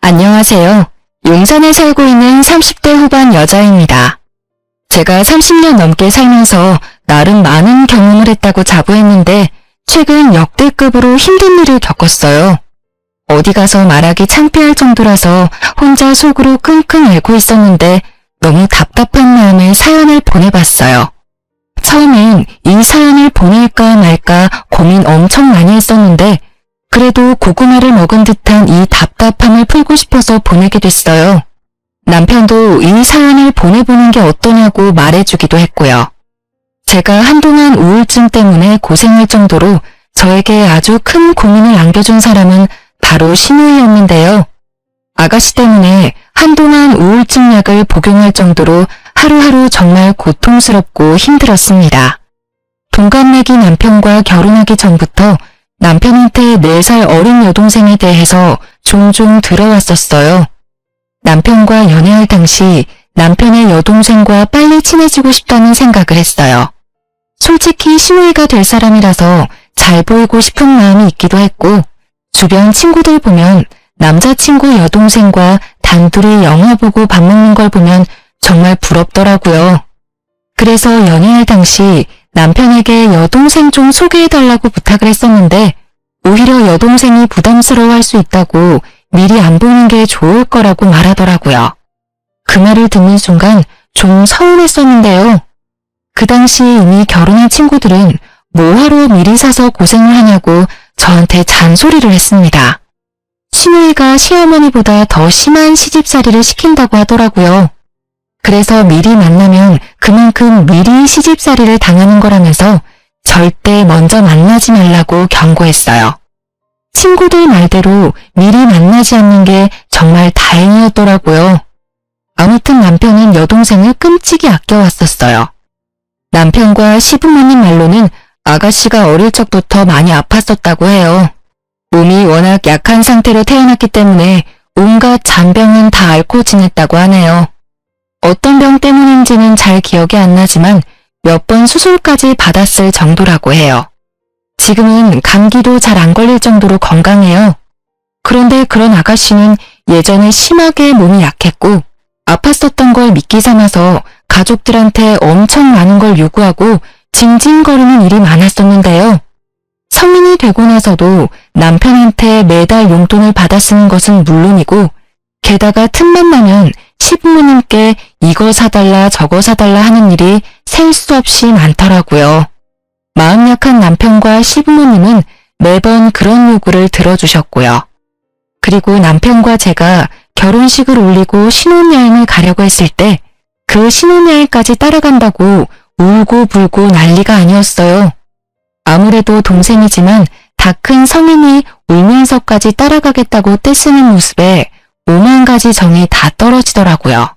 안녕하세요. 용산에 살고 있는 30대 후반 여자입니다. 제가 30년 넘게 살면서 나름 많은 경험을 했다고 자부했는데 최근 역대급으로 힘든 일을 겪었어요. 어디 가서 말하기 창피할 정도라서 혼자 속으로 끙끙 앓고 있었는데 너무 답답한 마음에 사연을 보내봤어요. 처음엔 이 사연을 보낼까 말까 고민 엄청 많이 했었는데 그래도 고구마를 먹은 듯한 이 답답함을 풀고 싶어서 보내게 됐어요. 남편도 이 사연을 보내보는 게 어떠냐고 말해주기도 했고요. 제가 한동안 우울증 때문에 고생할 정도로 저에게 아주 큰 고민을 안겨준 사람은 바로 신우이였는데요. 아가씨 때문에 한동안 우울증 약을 복용할 정도로 하루하루 정말 고통스럽고 힘들었습니다. 동갑내기 남편과 결혼하기 전부터 남편한테 4살 어린 여동생에 대해서 종종 들어왔었어요. 남편과 연애할 당시 남편의 여동생과 빨리 친해지고 싶다는 생각을 했어요. 솔직히 신우이가 될 사람이라서 잘 보이고 싶은 마음이 있기도 했고 주변 친구들 보면 남자친구 여동생과 단둘이 영화 보고 밥 먹는 걸 보면 정말 부럽더라고요. 그래서 연애할 당시 남편에게 여동생 좀 소개해달라고 부탁을 했었는데 오히려 여동생이 부담스러워할 수 있다고 미리 안 보는 게 좋을 거라고 말하더라고요. 그 말을 듣는 순간 좀 서운했었는데요. 그 당시 이미 결혼한 친구들은 뭐하러 미리 사서 고생을 하냐고 저한테 잔소리를 했습니다. 신우이가 시어머니보다 더 심한 시집살이를 시킨다고 하더라고요. 그래서 미리 만나면 그만큼 미리 시집살이를 당하는 거라면서 절대 먼저 만나지 말라고 경고했어요. 친구들 말대로 미리 만나지 않는 게 정말 다행이었더라고요. 아무튼 남편은 여동생을 끔찍이 아껴왔었어요. 남편과 시부모님 말로는 아가씨가 어릴 적부터 많이 아팠었다고 해요. 몸이 워낙 약한 상태로 태어났기 때문에 온갖 잔병은 다 앓고 지냈다고 하네요. 어떤 병 때문인지는 잘 기억이 안 나지만 몇 번 수술까지 받았을 정도라고 해요. 지금은 감기도 잘 안 걸릴 정도로 건강해요. 그런데 그런 아가씨는 예전에 심하게 몸이 약했고 아팠었던 걸 미끼 삼아서 가족들한테 엄청 많은 걸 요구하고 징징거리는 일이 많았었는데요. 성인이 되고 나서도 남편한테 매달 용돈을 받아 쓰는 것은 물론이고 게다가 틈만 나면 시부모님께 이거 사달라 저거 사달라 하는 일이 셀 수 없이 많더라고요. 마음 약한 남편과 시부모님은 매번 그런 요구를 들어주셨고요. 그리고 남편과 제가 결혼식을 올리고 신혼여행을 가려고 했을 때 그 신혼여행까지 따라간다고 울고 불고 난리가 아니었어요. 아무래도 동생이지만 다 큰 성인이 울면서까지 따라가겠다고 떼쓰는 모습에 5만 가지 정이 다 떨어지더라고요.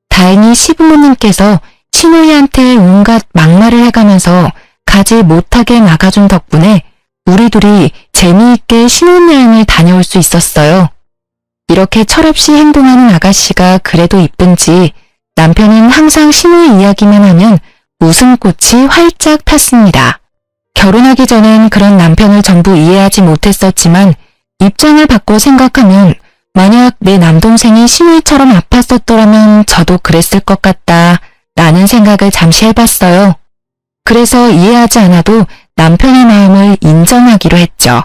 다행히 시부모님께서 신우이한테 온갖 막말을 해가면서 가지 못하게 막아준 덕분에 우리 둘이 재미있게 신혼여행을 다녀올 수 있었어요. 이렇게 철없이 행동하는 아가씨가 그래도 이쁜지 남편은 항상 신우이 이야기만 하면 웃음꽃이 활짝 폈습니다. 결혼하기 전엔 그런 남편을 전부 이해하지 못했었지만 입장을 바꿔 생각하면 만약 내 남동생이 신우이처럼 아팠었더라면 저도 그랬을 것 같다 라는 생각을 잠시 해봤어요. 그래서 이해하지 않아도 남편의 마음을 인정하기로 했죠.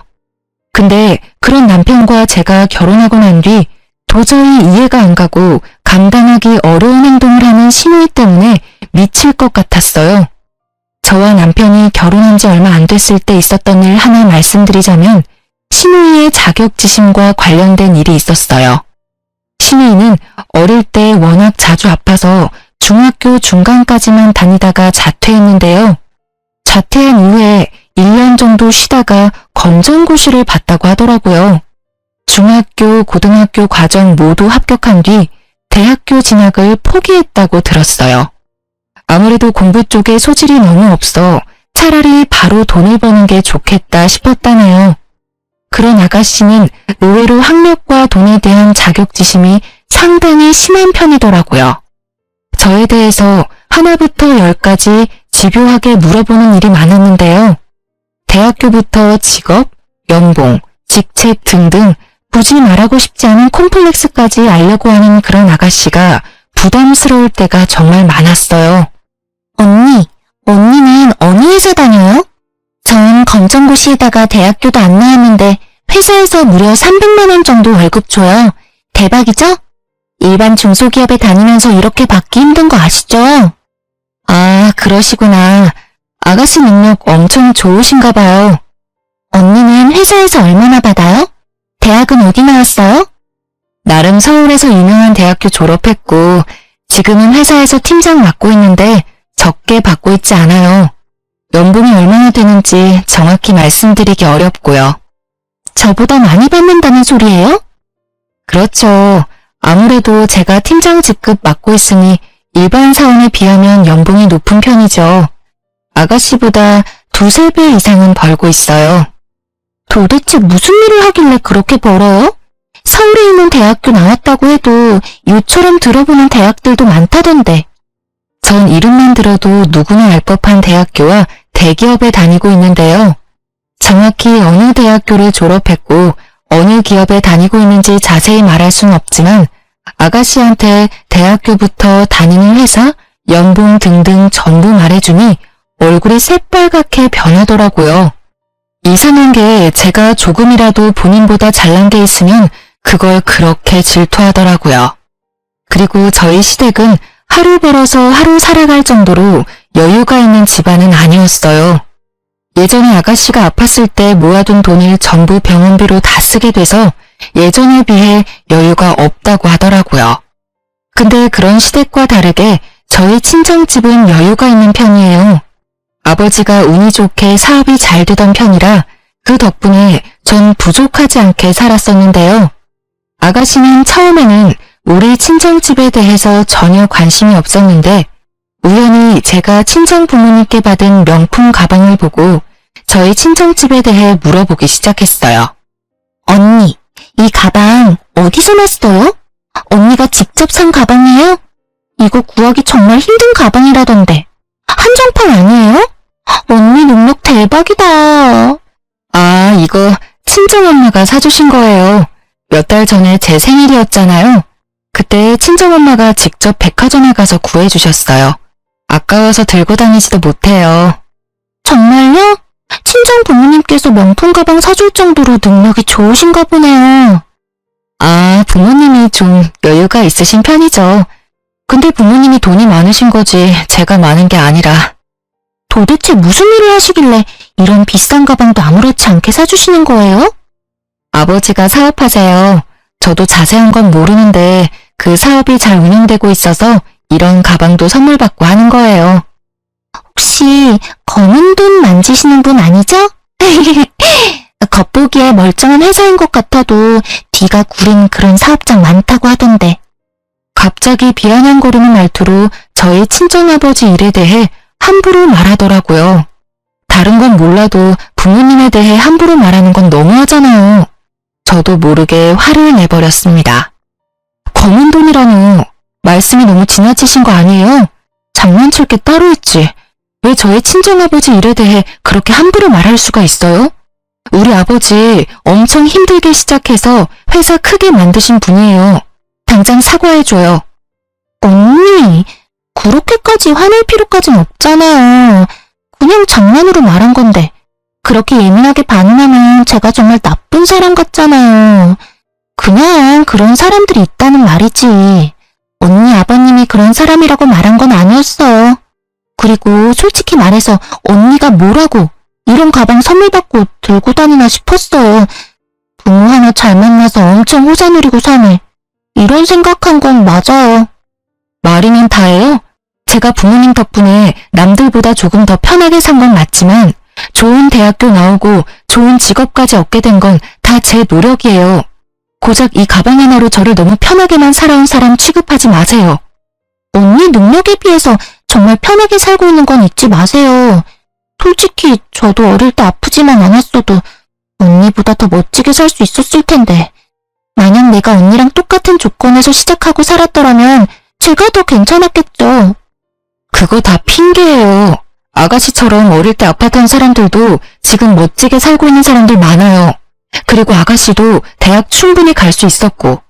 근데 그런 남편과 제가 결혼하고 난 뒤 도저히 이해가 안 가고 감당하기 어려운 행동을 하는 신우이 때문에 미칠 것 같았어요. 저와 남편이 결혼한 지 얼마 안 됐을 때 있었던 일 하나 말씀드리자면 신우이의 자격지심과 관련된 일이 있었어요. 신우이는 어릴 때 워낙 자주 아파서 중학교 중간까지만 다니다가 자퇴했는데요. 자퇴한 이후에 1년 정도 쉬다가 검정고시를 봤다고 하더라고요. 중학교, 고등학교 과정 모두 합격한 뒤 대학교 진학을 포기했다고 들었어요. 아무래도 공부 쪽에 소질이 너무 없어 차라리 바로 돈을 버는 게 좋겠다 싶었다네요. 그런 아가씨는 의외로 학력과 돈에 대한 자격지심이 상당히 심한 편이더라고요. 저에 대해서 하나부터 10까지 집요하게 물어보는 일이 많았는데요. 대학교부터 직업, 연봉, 직책 등등 굳이 말하고 싶지 않은 콤플렉스까지 알려고 하는 그런 아가씨가 부담스러울 때가 정말 많았어요. 언니는 어느 회사 다녀요? 전 검정고시에다가 대학교도 안 나왔는데 회사에서 무려 300만 원 정도 월급 줘요. 대박이죠? 일반 중소기업에 다니면서 이렇게 받기 힘든 거 아시죠? 아, 그러시구나. 아가씨 능력 엄청 좋으신가 봐요. 언니는 회사에서 얼마나 받아요? 대학은 어디 나왔어요? 나름 서울에서 유명한 대학교 졸업했고 지금은 회사에서 팀장 맡고 있는데 적게 받고 있지 않아요. 연봉이 얼마나 되는지 정확히 말씀드리기 어렵고요. 저보다 많이 받는다는 소리예요? 그렇죠. 아무래도 제가 팀장 직급 맡고 있으니 일반 사원에 비하면 연봉이 높은 편이죠. 아가씨보다 2~3배 이상은 벌고 있어요. 도대체 무슨 일을 하길래 그렇게 벌어요? 서울에 있는 대학교 나왔다고 해도 요처럼 들어보는 대학들도 많다던데. 전 이름만 들어도 누구나 알 법한 대학교와 대기업에 다니고 있는데요. 정확히 어느 대학교를 졸업했고 어느 기업에 다니고 있는지 자세히 말할 수는 없지만 아가씨한테 대학교부터 다니는 회사, 연봉 등등 전부 말해주니 얼굴이 새빨갛게 변하더라고요. 이상한 게 제가 조금이라도 본인보다 잘난 게 있으면 그걸 그렇게 질투하더라고요. 그리고 저희 시댁은 하루 벌어서 하루 살아갈 정도로 여유가 있는 집안은 아니었어요. 예전에 아가씨가 아팠을 때 모아둔 돈을 전부 병원비로 다 쓰게 돼서 예전에 비해 여유가 없다고 하더라고요. 근데 그런 시댁과 다르게 저희 친정집은 여유가 있는 편이에요. 아버지가 운이 좋게 사업이 잘 되던 편이라 그 덕분에 전 부족하지 않게 살았었는데요. 아가씨는 처음에는 우리 친정집에 대해서 전혀 관심이 없었는데 우연히 제가 친정 부모님께 받은 명품 가방을 보고 저희 친정집에 대해 물어보기 시작했어요. 언니, 이 가방 어디서 났어요? 언니가 직접 산 가방이에요? 이거 구하기 정말 힘든 가방이라던데. 한정판 아니에요? 언니 능력 대박이다. 아, 이거 친정엄마가 사주신 거예요. 몇 달 전에 제 생일이었잖아요. 그때 친정엄마가 직접 백화점에 가서 구해주셨어요. 아까워서 들고 다니지도 못해요. 정말요? 친정 부모님께서 명품 가방 사줄 정도로 능력이 좋으신가 보네요. 아, 부모님이 좀 여유가 있으신 편이죠. 근데 부모님이 돈이 많으신 거지 제가 많은 게 아니라. 도대체 무슨 일을 하시길래 이런 비싼 가방도 아무렇지 않게 사주시는 거예요? 아버지가 사업하세요. 저도 자세한 건 모르는데 그 사업이 잘 운영되고 있어서 이런 가방도 선물 받고 하는 거예요. 혹시 검은 돈 만지시는 분 아니죠? 겉보기에 멀쩡한 회사인 것 같아도 뒤가 구린 그런 사업장 많다고 하던데. 갑자기 비아냥거리는 말투로 저희 친정아버지 일에 대해 함부로 말하더라고요. 다른 건 몰라도 부모님에 대해 함부로 말하는 건 너무하잖아요. 저도 모르게 화를 내버렸습니다. 검은 돈이라뇨. 말씀이 너무 지나치신 거 아니에요? 장난칠 게 따로 있지. 왜 저희 친정아버지 일에 대해 그렇게 함부로 말할 수가 있어요? 우리 아버지 엄청 힘들게 시작해서 회사 크게 만드신 분이에요. 당장 사과해줘요. 언니, 그렇게까지 화낼 필요까진 없잖아요. 그냥 장난으로 말한 건데 그렇게 예민하게 반응하면 제가 정말 나쁜 사람 같잖아요. 그냥 그런 사람들이 있다는 말이지. 언니 아버님이 그런 사람이라고 말한 건 아니었어요. 그리고 솔직히 말해서 언니가 뭐라고 이런 가방 선물 받고 들고 다니나 싶었어요. 부모 하나 잘 만나서 엄청 호사 누리고 사네. 이런 생각한 건 맞아요. 말이면 다예요. 제가 부모님 덕분에 남들보다 조금 더 편하게 산 건 맞지만 좋은 대학교 나오고 좋은 직업까지 얻게 된 건 다 제 노력이에요. 고작 이 가방 하나로 저를 너무 편하게만 살아온 사람 취급하지 마세요. 언니 능력에 비해서 정말 편하게 살고 있는 건 잊지 마세요. 솔직히 저도 어릴 때 아프지만 않았어도 언니보다 더 멋지게 살 수 있었을 텐데. 만약 내가 언니랑 똑같은 조건에서 시작하고 살았더라면 제가 더 괜찮았겠죠. 그거 다 핑계예요. 아가씨처럼 어릴 때 아팠던 사람들도 지금 멋지게 살고 있는 사람들 많아요. 그리고 아가씨도 대학 충분히 갈 수 있었고,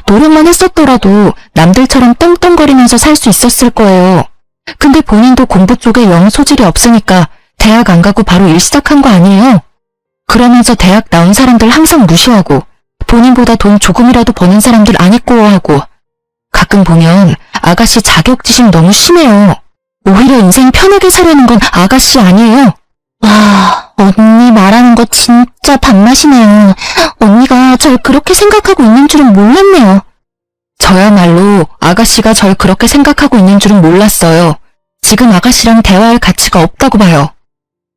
노력만 했었더라도 남들처럼 떵떵거리면서 살 수 있었을 거예요. 근데 본인도 공부 쪽에 영 소질이 없으니까 대학 안 가고 바로 일 시작한 거 아니에요? 그러면서 대학 나온 사람들 항상 무시하고, 본인보다 돈 조금이라도 버는 사람들 안 있고하고, 가끔 보면 아가씨 자격지심 너무 심해요. 오히려 인생 편하게 살려는 건 아가씨 아니에요? 와, 언니 말하는 거 진짜 밥맛이네요. 언니가 절 그렇게 생각하고 있는 줄은 몰랐네요. 저야말로 아가씨가 절 그렇게 생각하고 있는 줄은 몰랐어요. 지금 아가씨랑 대화할 가치가 없다고 봐요.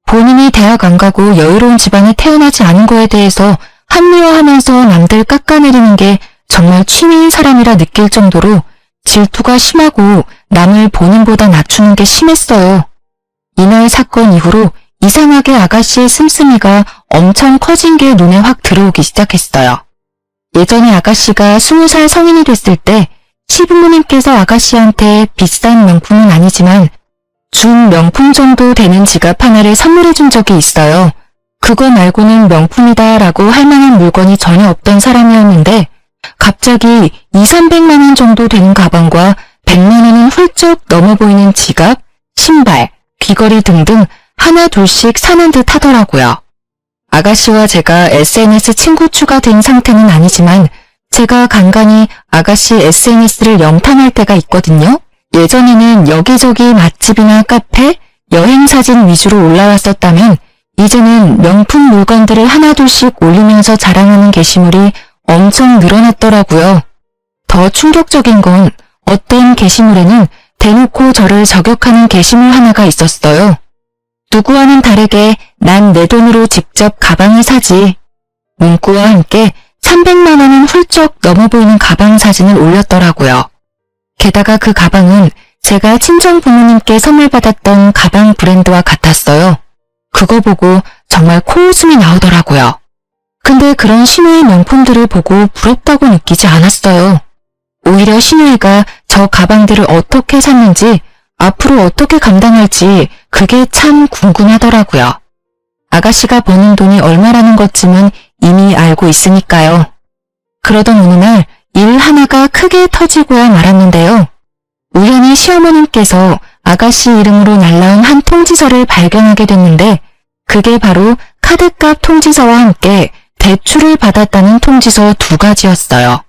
본인이 대학 안 가고 여유로운 집안에 태어나지 않은 거에 대해서 합리화하면서 남들 깎아내리는 게 정말 취미인 사람이라 느낄 정도로 질투가 심하고 남을 본인보다 낮추는 게 심했어요. 이날 사건 이후로 이상하게 아가씨의 씀씀이가 엄청 커진 게 눈에 확 들어오기 시작했어요. 예전에 아가씨가 20살 성인이 됐을 때 시부모님께서 아가씨한테 비싼 명품은 아니지만 준 명품 정도 되는 지갑 하나를 선물해 준 적이 있어요. 그거 말고는 명품이다 라고 할 만한 물건이 전혀 없던 사람이었는데 갑자기 200~300만 원 정도 되는 가방과 100만 원은 훌쩍 넘어 보이는 지갑, 신발, 귀걸이 등등 하나 둘씩 사는 듯 하더라고요. 아가씨와 제가 SNS 친구 추가된 상태는 아니지만 제가 간간히 아가씨 SNS를 염탐할 때가 있거든요. 예전에는 여기저기 맛집이나 카페, 여행사진 위주로 올라왔었다면 이제는 명품 물건들을 하나둘씩 올리면서 자랑하는 게시물이 엄청 늘어났더라고요. 더 충격적인 건 어떤 게시물에는 대놓고 저를 저격하는 게시물 하나가 있었어요. 누구와는 다르게 난 내 돈으로 직접 가방을 사지. 문구와 함께 300만 원은 훌쩍 넘어 보이는 가방 사진을 올렸더라고요. 게다가 그 가방은 제가 친정 부모님께 선물 받았던 가방 브랜드와 같았어요. 그거 보고 정말 코웃음이 나오더라고요. 근데 그런 신우의 명품들을 보고 부럽다고 느끼지 않았어요. 오히려 신우이가 저 가방들을 어떻게 샀는지 앞으로 어떻게 감당할지 그게 참 궁금하더라고요. 아가씨가 버는 돈이 얼마라는 것쯤은 이미 알고 있으니까요. 그러던 어느 날 일 하나가 크게 터지고야 말았는데요. 우연히 시어머님께서 아가씨 이름으로 날라온 한 통지서를 발견하게 됐는데 그게 바로 카드값 통지서와 함께 대출을 받았다는 통지서 2가지였어요.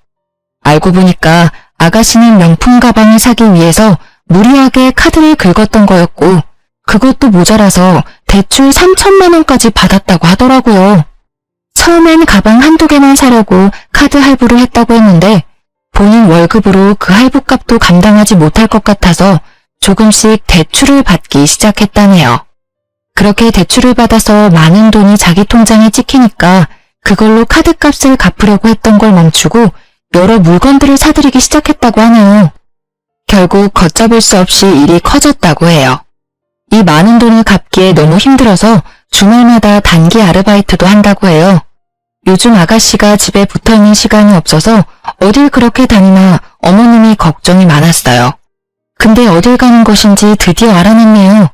알고 보니까 아가씨는 명품 가방을 사기 위해서 무리하게 카드를 긁었던 거였고 그것도 모자라서 대출 3천만 원까지 받았다고 하더라고요. 처음엔 가방 한두 개만 사려고 카드 할부를 했다고 했는데 본인 월급으로 그 할부값도 감당하지 못할 것 같아서 조금씩 대출을 받기 시작했다네요. 그렇게 대출을 받아서 많은 돈이 자기 통장에 찍히니까 그걸로 카드값을 갚으려고 했던 걸 멈추고 여러 물건들을 사들이기 시작했다고 하네요. 결국 걷잡을 수 없이 일이 커졌다고 해요. 이 많은 돈을 갚기에 너무 힘들어서 주말마다 단기 아르바이트도 한다고 해요. 요즘 아가씨가 집에 붙어있는 시간이 없어서 어딜 그렇게 다니나 어머님이 걱정이 많았어요. 근데 어딜 가는 것인지 드디어 알아냈네요.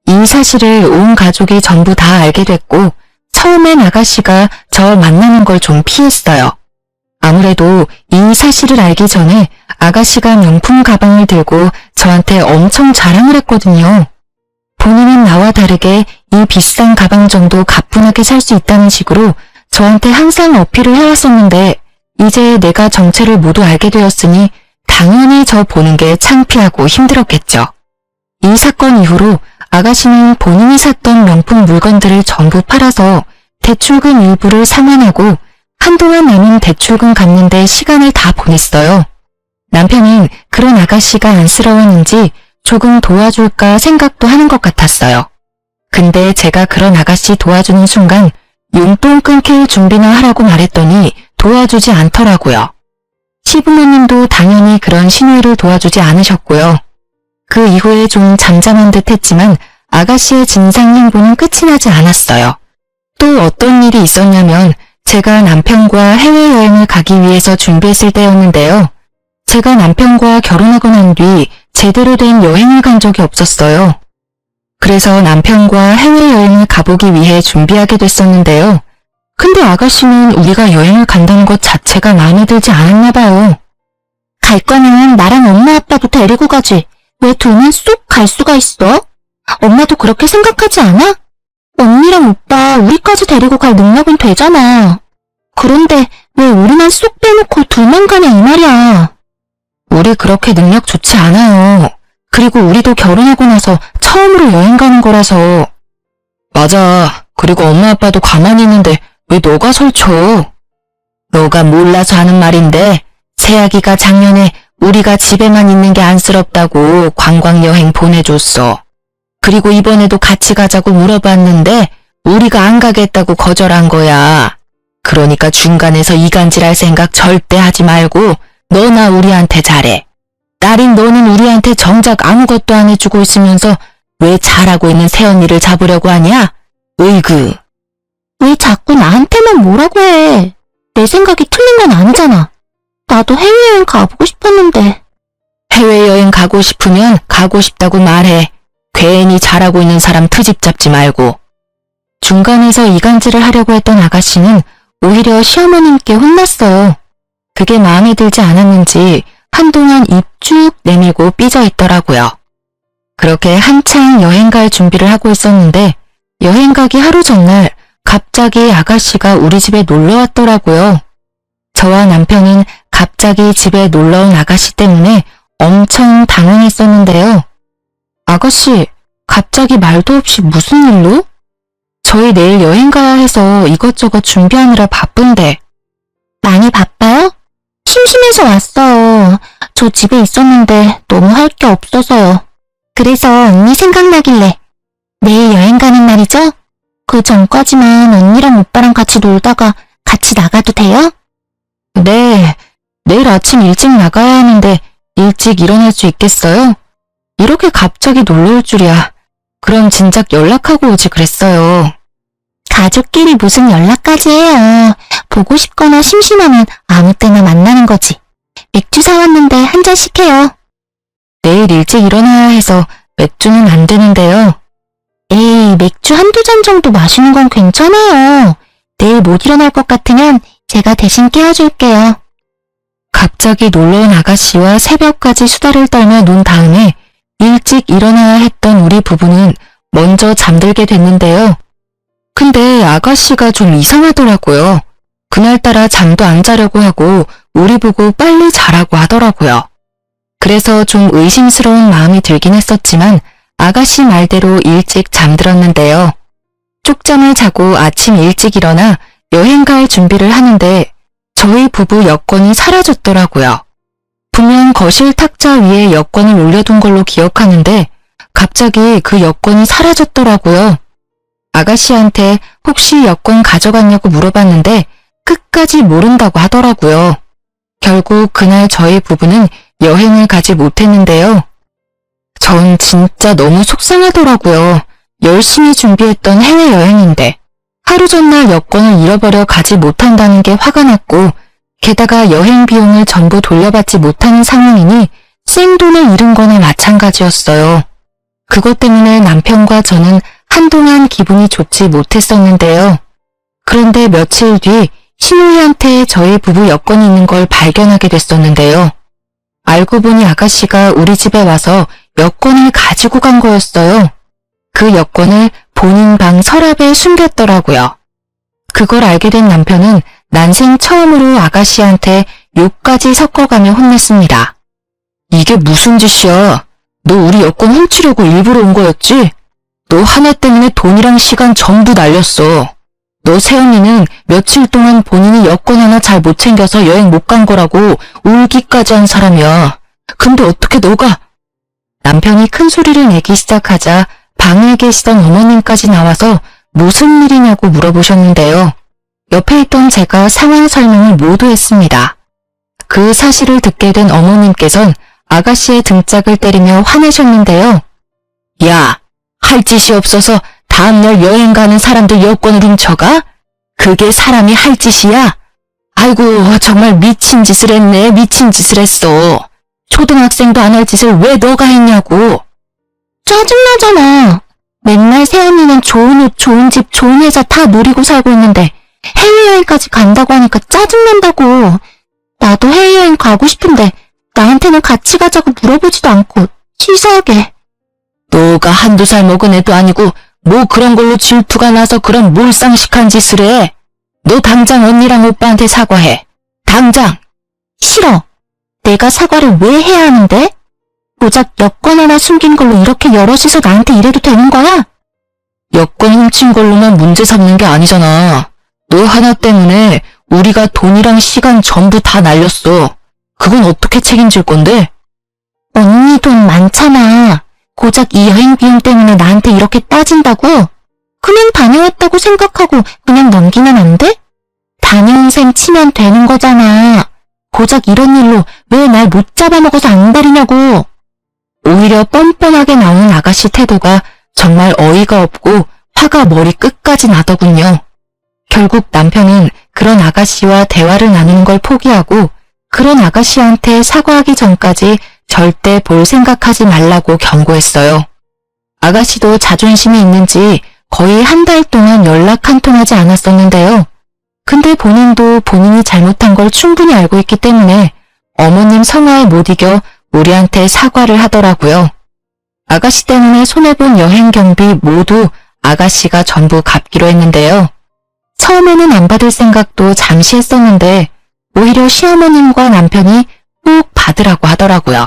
이 사실을 온 가족이 전부 다 알게 됐고 처음엔 아가씨가 저 만나는 걸 좀 피했어요. 아무래도 이 사실을 알기 전에 아가씨가 명품 가방을 들고 저한테 엄청 자랑을 했거든요. 본인은 나와 다르게 이 비싼 가방 정도 가뿐하게 살 수 있다는 식으로 저한테 항상 어필을 해왔었는데 이제 내가 정체를 모두 알게 되었으니 당연히 저 보는 게 창피하고 힘들었겠죠. 이 사건 이후로 아가씨는 본인이 샀던 명품 물건들을 전부 팔아서 대출금 일부를 상환하고 한동안 남은 대출금 갚는 데 시간을 다 보냈어요. 남편은 그런 아가씨가 안쓰러웠는지 조금 도와줄까 생각도 하는 것 같았어요. 근데 제가 그런 아가씨 도와주는 순간 용돈 끊길 준비나 하라고 말했더니 도와주지 않더라고요. 시부모님도 당연히 그런 시누이를 도와주지 않으셨고요. 그 이후에 좀 잠잠한 듯 했지만 아가씨의 진상 행보는 끝이 나지 않았어요. 또 어떤 일이 있었냐면 제가 남편과 해외여행을 가기 위해서 준비했을 때였는데요. 제가 남편과 결혼하고 난 뒤 제대로 된 여행을 간 적이 없었어요. 그래서 남편과 해외여행을 가보기 위해 준비하게 됐었는데요. 근데 아가씨는 우리가 여행을 간다는 것 자체가 마음에 들지 않았나 봐요. 갈 거면 나랑 엄마 아빠도 데리고 가지. 왜 둘만 쏙 갈 수가 있어? 엄마도 그렇게 생각하지 않아? 언니랑 오빠 우리까지 데리고 갈 능력은 되잖아. 그런데 왜 우리만 쏙 빼놓고 둘만 가냐 이 말이야. 우리 그렇게 능력 좋지 않아요. 그리고 우리도 결혼하고 나서 처음으로 여행 가는 거라서. 맞아. 그리고 엄마 아빠도 가만히 있는데 왜 너가 설쳐? 너가 몰라서 하는 말인데 새아기가 작년에 우리가 집에만 있는 게 안쓰럽다고 관광여행 보내줬어. 그리고 이번에도 같이 가자고 물어봤는데 우리가 안 가겠다고 거절한 거야. 그러니까 중간에서 이간질할 생각 절대 하지 말고 너나 우리한테 잘해. 딸인 너는 우리한테 정작 아무것도 안 해주고 있으면서 왜 잘하고 있는 새언니를 잡으려고 하냐? 으이그. 왜 자꾸 나한테만 뭐라고 해? 내 생각이 틀린 건 아니잖아. 나도 해외여행 가보고 싶었는데. 해외여행 가고 싶으면 가고 싶다고 말해. 괜히 잘하고 있는 사람 트집 잡지 말고. 중간에서 이간질을 하려고 했던 아가씨는 오히려 시어머님께 혼났어요. 그게 마음에 들지 않았는지 한동안 입 쭉 내밀고 삐져 있더라고요. 그렇게 한창 여행 갈 준비를 하고 있었는데 여행 가기 하루 전날 갑자기 아가씨가 우리 집에 놀러 왔더라고요. 저와 남편은 갑자기 집에 놀러 온 아가씨 때문에 엄청 당황했었는데요. 아가씨, 갑자기 말도 없이 무슨 일로? 저희 내일 여행 가야 해서 이것저것 준비하느라 바쁜데. 많이 바빠요? 심심해서 왔어요. 저 집에 있었는데 너무 할 게 없어서요. 그래서 언니 생각나길래. 내일 여행 가는 날이죠? 그 전까지만 언니랑 오빠랑 같이 놀다가 같이 나가도 돼요? 네, 내일 아침 일찍 나가야 하는데 일찍 일어날 수 있겠어요? 이렇게 갑자기 놀러 올 줄이야. 그럼 진작 연락하고 오지 그랬어요. 가족끼리 무슨 연락까지 해요. 보고 싶거나 심심하면 아무 때나 만나는 거지. 맥주 사왔는데 한 잔씩 해요. 내일 일찍 일어나야 해서 맥주는 안 되는데요. 에이, 맥주 한두 잔 정도 마시는 건 괜찮아요. 내일 못 일어날 것 같으면 제가 대신 깨워줄게요. 갑자기 놀러온 아가씨와 새벽까지 수다를 떨며 논 다음에 일찍 일어나야 했던 우리 부부는 먼저 잠들게 됐는데요. 근데 아가씨가 좀 이상하더라고요. 그날따라 잠도 안 자려고 하고 우리 보고 빨리 자라고 하더라고요. 그래서 좀 의심스러운 마음이 들긴 했었지만 아가씨 말대로 일찍 잠들었는데요. 쪽잠을 자고 아침 일찍 일어나 여행 갈 준비를 하는데 저희 부부 여권이 사라졌더라고요. 분명 거실 탁자 위에 여권을 올려둔 걸로 기억하는데 갑자기 그 여권이 사라졌더라고요. 아가씨한테 혹시 여권 가져갔냐고 물어봤는데 끝까지 모른다고 하더라고요. 결국 그날 저희 부부는 여행을 가지 못했는데요. 전 진짜 너무 속상하더라고요. 열심히 준비했던 해외여행인데 하루 전날 여권을 잃어버려 가지 못한다는 게 화가 났고 게다가 여행 비용을 전부 돌려받지 못하는 상황이니 생돈을 잃은 거나 마찬가지였어요. 그것 때문에 남편과 저는 한동안 기분이 좋지 못했었는데요. 그런데 며칠 뒤 신우이한테 저희 부부 여권이 있는 걸 발견하게 됐었는데요. 알고 보니 아가씨가 우리 집에 와서 여권을 가지고 간 거였어요. 그 여권을 본인 방 서랍에 숨겼더라고요. 그걸 알게 된 남편은 난생 처음으로 아가씨한테 욕까지 섞어가며 혼냈습니다. 이게 무슨 짓이야? 너 우리 여권 훔치려고 일부러 온 거였지? 너 하나 때문에 돈이랑 시간 전부 날렸어. 너 새언니는 며칠 동안 본인이 여권 하나 잘 못 챙겨서 여행 못 간 거라고 울기까지 한 사람이야. 근데 어떻게 너가... 남편이 큰 소리를 내기 시작하자 방에 계시던 어머님까지 나와서 무슨 일이냐고 물어보셨는데요. 옆에 있던 제가 상황 설명을 모두 했습니다. 그 사실을 듣게 된 어머님께선 아가씨의 등짝을 때리며 화내셨는데요. 야, 할 짓이 없어서 다음날 여행 가는 사람들 여권을 훔쳐가? 그게 사람이 할 짓이야? 아이고, 정말 미친 짓을 했네. 미친 짓을 했어. 초등학생도 안 할 짓을 왜 너가 했냐고. 짜증나잖아. 맨날 새언니는 좋은 옷, 좋은 집, 좋은 회사 다 노리고 살고 있는데 해외여행까지 간다고 하니까 짜증난다고. 나도 해외여행 가고 싶은데 나한테는 같이 가자고 물어보지도 않고 치사하게. 너가 한두 살 먹은 애도 아니고 뭐 그런 걸로 질투가 나서 그런 몰상식한 짓을 해. 너 당장 언니랑 오빠한테 사과해. 당장. 싫어. 내가 사과를 왜 해야 하는데? 고작 여권 하나 숨긴 걸로 이렇게 여럿이서 나한테 이래도 되는 거야? 여권 훔친 걸로만 문제 삼는 게 아니잖아. 너 하나 때문에 우리가 돈이랑 시간 전부 다 날렸어. 그건 어떻게 책임질 건데? 언니 돈 많잖아. 고작 이 여행 비용 때문에 나한테 이렇게 따진다고? 그냥 다녀왔다고 생각하고 그냥 넘기면 안 돼? 다녀온 셈 치면 되는 거잖아. 고작 이런 일로 왜 날 못 잡아먹어서 안 다리냐고. 오히려 뻔뻔하게 나오는 아가씨 태도가 정말 어이가 없고 화가 머리 끝까지 나더군요. 결국 남편은 그런 아가씨와 대화를 나누는 걸 포기하고 그런 아가씨한테 사과하기 전까지 절대 볼 생각하지 말라고 경고했어요. 아가씨도 자존심이 있는지 거의 한 달 동안 연락 한 통 하지 않았었는데요. 근데 본인도 본인이 잘못한 걸 충분히 알고 있기 때문에 어머님 성화에 못 이겨 우리한테 사과를 하더라고요. 아가씨 때문에 손해본 여행 경비 모두 아가씨가 전부 갚기로 했는데요. 처음에는 안 받을 생각도 잠시 했었는데 오히려 시어머님과 남편이 꼭 받으라고 하더라고요.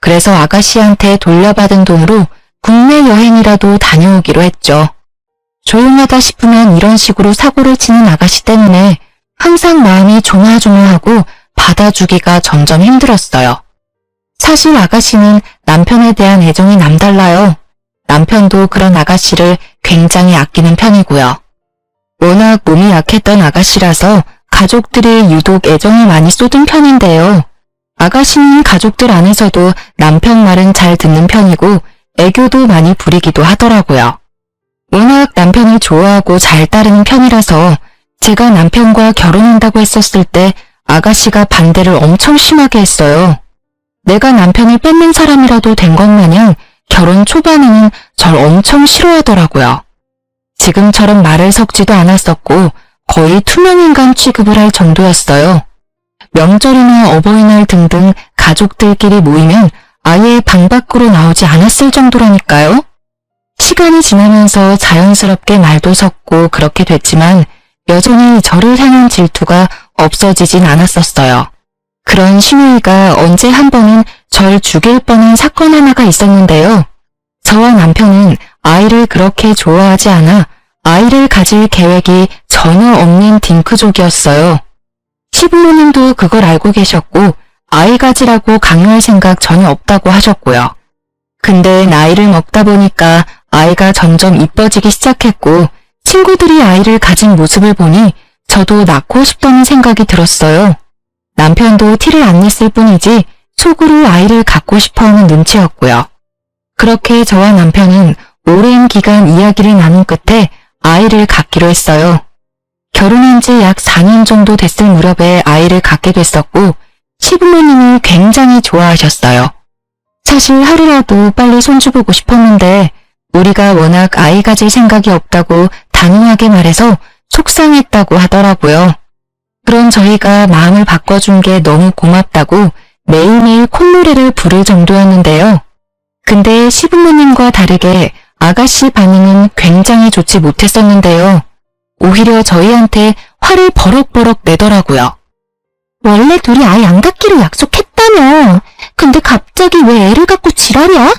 그래서 아가씨한테 돌려받은 돈으로 국내 여행이라도 다녀오기로 했죠. 조용하다 싶으면 이런 식으로 사고를 치는 아가씨 때문에 항상 마음이 조마조마하고 받아주기가 점점 힘들었어요. 사실 아가씨는 남편에 대한 애정이 남달라요. 남편도 그런 아가씨를 굉장히 아끼는 편이고요. 워낙 몸이 약했던 아가씨라서 가족들이 유독 애정을 많이 쏟은 편인데요. 아가씨는 가족들 안에서도 남편 말은 잘 듣는 편이고 애교도 많이 부리기도 하더라고요. 워낙 남편을 좋아하고 잘 따르는 편이라서 제가 남편과 결혼한다고 했었을 때 아가씨가 반대를 엄청 심하게 했어요. 내가 남편을 뺏는 사람이라도 된 것 마냥 결혼 초반에는 절 엄청 싫어하더라고요. 지금처럼 말을 섞지도 않았었고 거의 투명인간 취급을 할 정도였어요. 명절이나 어버이날 등등 가족들끼리 모이면 아예 방 밖으로 나오지 않았을 정도라니까요. 시간이 지나면서 자연스럽게 말도 섞고 그렇게 됐지만 여전히 저를 향한 질투가 없어지진 않았었어요. 그런 신우이가 언제 한 번은 절 죽일 뻔한 사건 하나가 있었는데요. 저와 남편은 아이를 그렇게 좋아하지 않아 아이를 가질 계획이 전혀 없는 딩크족이었어요. 시부모님도 그걸 알고 계셨고 아이 가지라고 강요할 생각 전혀 없다고 하셨고요. 근데 나이를 먹다 보니까 아이가 점점 이뻐지기 시작했고 친구들이 아이를 가진 모습을 보니 저도 낳고 싶다는 생각이 들었어요. 남편도 티를 안 냈을 뿐이지 속으로 아이를 갖고 싶어하는 눈치였고요. 그렇게 저와 남편은 오랜 기간 이야기를 나눈 끝에 아이를 갖기로 했어요. 결혼한 지 약 4년 정도 됐을 무렵에 아이를 갖게 됐었고 시부모님이 굉장히 좋아하셨어요. 사실 하루라도 빨리 손주보고 싶었는데 우리가 워낙 아이 가질 생각이 없다고 단호하게 말해서 속상했다고 하더라고요. 그런 저희가 마음을 바꿔준 게 너무 고맙다고 매일매일 콧노래를 부를 정도였는데요. 근데 시부모님과 다르게 아가씨 반응은 굉장히 좋지 못했었는데요. 오히려 저희한테 화를 버럭버럭 내더라고요. 원래 둘이 아이 안 갖기로 약속했다며. 근데 갑자기 왜 애를 갖고 지랄이야?